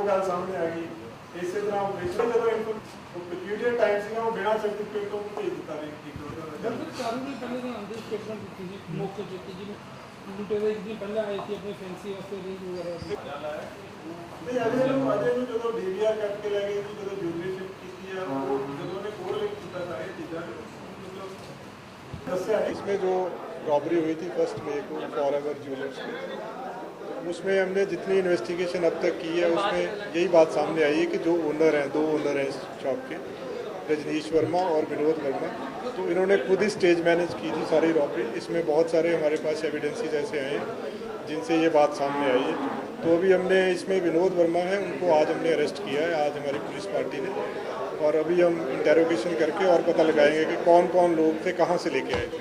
गल सामने आ गई। इस तरह ऑपरेशन जो पीरियड टाइम से बिना सर्टिफिकेट तो भेज दिता नहीं मौके जी लुटेरे एक दिन पहले आए थे अपने फैंसी वास्ते रेंज वगैरह अजय जो डीवीआर कट के लै गए जो ज्वेलरी शिफ्ट की है वो जो कोड लिख किया सारी चीज़ा दस्या इसमें जो रॉबरी हुई थी 1 मई को फॉरएवर ज्वेलर्स में, उसमें हमने जितनी इन्वेस्टिगेशन अब तक की है उसमें यही बात सामने आई है कि जो ओनर हैं, 2 ओनर हैं इस शॉप के, रजनीश वर्मा और विनोद वर्मा, तो इन्होंने खुद ही स्टेज मैनेज की थी सारी रॉबरी। इसमें बहुत सारे हमारे पास एविडेंसेस ऐसे आए हैं जिनसे ये बात सामने आई है। तो अभी हमने इसमें विनोद वर्मा है, उनको आज हमने अरेस्ट किया है, आज हमारी पुलिस पार्टी ने, और अभी हम इंटेरोगेशन करके और पता लगाएंगे कि कौन कौन लोग थे, कहाँ से लेके आए थे।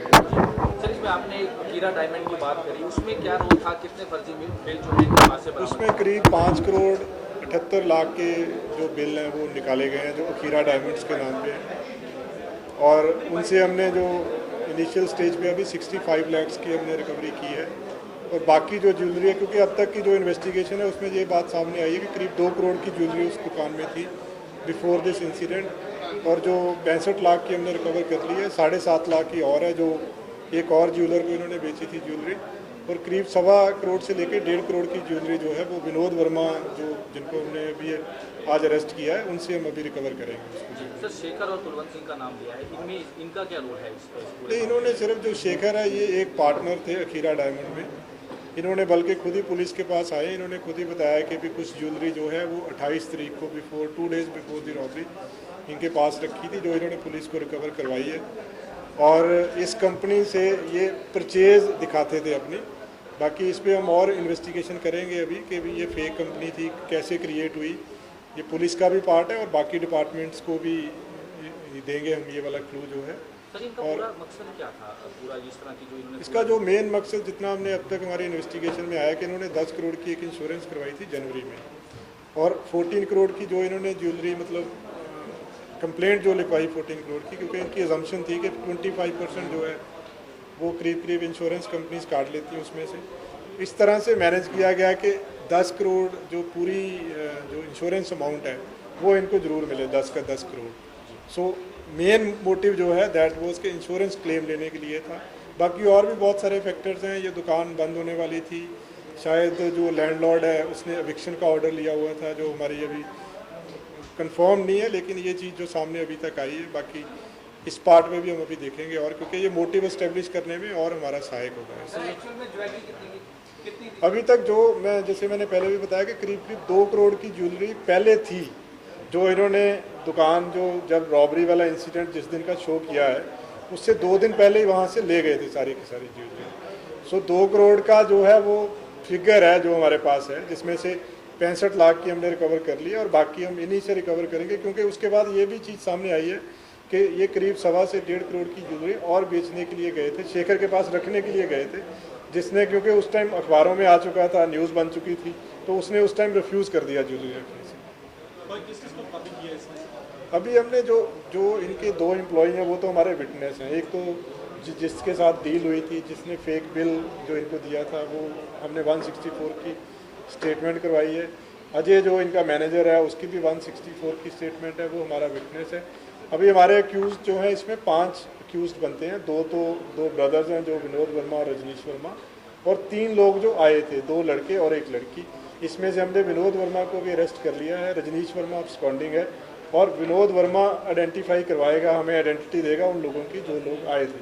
सर, इसमें आपने हीरा डायमंड की बात करी, उसमें क्या रोल था, कितने फर्जी बिल जो है वहाँ से बरामद? उसमें करीब 5 करोड़ 78 लाख के जो बिल हैं वो निकाले गए हैं जो हीरा डायमंड्स के नाम पे हैं, और उनसे हमने जो इनिशियल स्टेज पे अभी 65 लाख की हमने रिकवरी की है। और बाकी जो ज्वेलरी है, क्योंकि अब तक की जो इन्वेस्टिगेशन है उसमें ये बात सामने आई है कि करीब 2 करोड़ की ज्वेलरी उस दुकान में थी बिफोर दिस इंसिडेंट, और जो 65 लाख की हमने रिकवर कर ली है, 7.5 लाख की और है जो एक और ज्वेलर को इन्होंने बेची थी ज्वेलरी, और करीब 1.25 करोड़ से लेकर 1.5 करोड़ की ज्वेलरी जो है वो विनोद वर्मा जो जिनको हमने अभी आज अरेस्ट किया है उनसे हम अभी रिकवर करेंगे। सर, शेखर और कुलवंत सिंह का नाम लिया है, इनमें इनका क्या रोल है इस पर? नहीं, इन्होंने सिर्फ जो शेखर है ये एक पार्टनर थे हीरा डायमंड में, इन्होंने बल्कि खुद ही पुलिस के पास आए, इन्होंने खुद ही बताया कि भी कुछ ज्वेलरी जो है वो 28 तारीख को before 2 days before the robbery इनके पास रखी थी, जो इन्होंने पुलिस को रिकवर करवाई है, और इस कंपनी से ये परचेज दिखाते थे अपनी। बाकी इस पर हम और इन्वेस्टिगेशन करेंगे अभी कि भी ये फेक कंपनी थी, कैसे क्रिएट हुई, ये पुलिस का भी पार्ट है और बाकी डिपार्टमेंट्स को भी देंगे हम ये वाला क्लू जो है। सर, इनका पूरा मकसद क्या था, पूरा जिस तरह की जो इन्होंने इसका जो मेन मकसद जितना हमने अब तक हमारी इन्वेस्टिगेशन में आया कि इन्होंने 10 करोड़ की एक इंश्योरेंस करवाई थी जनवरी में, और 14 करोड़ की जो इन्होंने ज्वेलरी मतलब कंप्लेंट जो लिखवाई 14 करोड़ की, क्योंकि इनकी अजम्पशन थी कि 25% जो है वो करीब इंश्योरेंस कंपनीज काट लेती हैं उसमें से। इस तरह से मैनेज किया गया कि 10 करोड़ जो पूरी जो इंश्योरेंस अमाउंट है वो इनको ज़रूर मिले, 10 का 10 करोड़। सो मेन मोटिव जो है दैट वॉज के इंश्योरेंस क्लेम लेने के लिए था। बाकी और भी बहुत सारे फैक्टर्स हैं, ये दुकान बंद होने वाली थी, शायद जो लैंडलॉर्ड है उसने एविक्शन का ऑर्डर लिया हुआ था जो हमारी अभी कंफर्म नहीं है, लेकिन ये चीज़ जो सामने अभी तक आई है, बाकी इस पार्ट में भी हम अभी देखेंगे, और क्योंकि ये मोटिव एस्टेब्लिश करने में और हमारा सहायक होगा। अभी तक जो जैसे मैंने पहले भी बताया कि करीब 2 करोड़ की ज्वेलरी पहले थी जो इन्होंने दुकान जो जब रॉबरी वाला इंसिडेंट जिस दिन का शो किया है उससे 2 दिन पहले ही वहाँ से ले गए थे सारी की सारी ज्वेलरी। सो 2 करोड़ का जो है वो फिगर है जो हमारे पास है, जिसमें से 65 लाख की हमने रिकवर कर ली और बाकी हम इन्हीं से रिकवर करेंगे, क्योंकि उसके बाद ये भी चीज़ सामने आई है कि ये करीब 1.25 से 1.5 करोड़ की ज्वेलरी और बेचने के लिए गए थे, शेखर के पास रखने के लिए गए थे, जिसने क्योंकि उस टाइम अखबारों में आ चुका था, न्यूज़ बन चुकी थी, तो उसने उस टाइम रिफ्यूज़ कर दिया ज्वेलरी रखने से। अभी हमने जो इनके 2 एम्प्लॉई हैं वो तो हमारे विटनेस हैं। एक तो जिसके साथ डील हुई थी, जिसने फेक बिल जो इनको दिया था, वो हमने 164 की स्टेटमेंट करवाई है। अजय जो इनका मैनेजर है उसकी भी 164 की स्टेटमेंट है, वो हमारा विटनेस है। अभी हमारे अक्यूज़ जो हैं इसमें 5 अक्यूज़ बनते हैं, 2 ब्रदर्स हैं जो विनोद वर्मा और रजनीश वर्मा, और 3 लोग जो आए थे, 2 लड़के और 1 लड़की। इसमें से हमने विनोद वर्मा को भी अरेस्ट कर लिया है, रजनीश वर्मा अब्सकॉन्डिंग है, और विनोद वर्मा आइडेंटिफाई करवाएगा, हमें आइडेंटिटी देगा उन लोगों की जो लोग आए थे।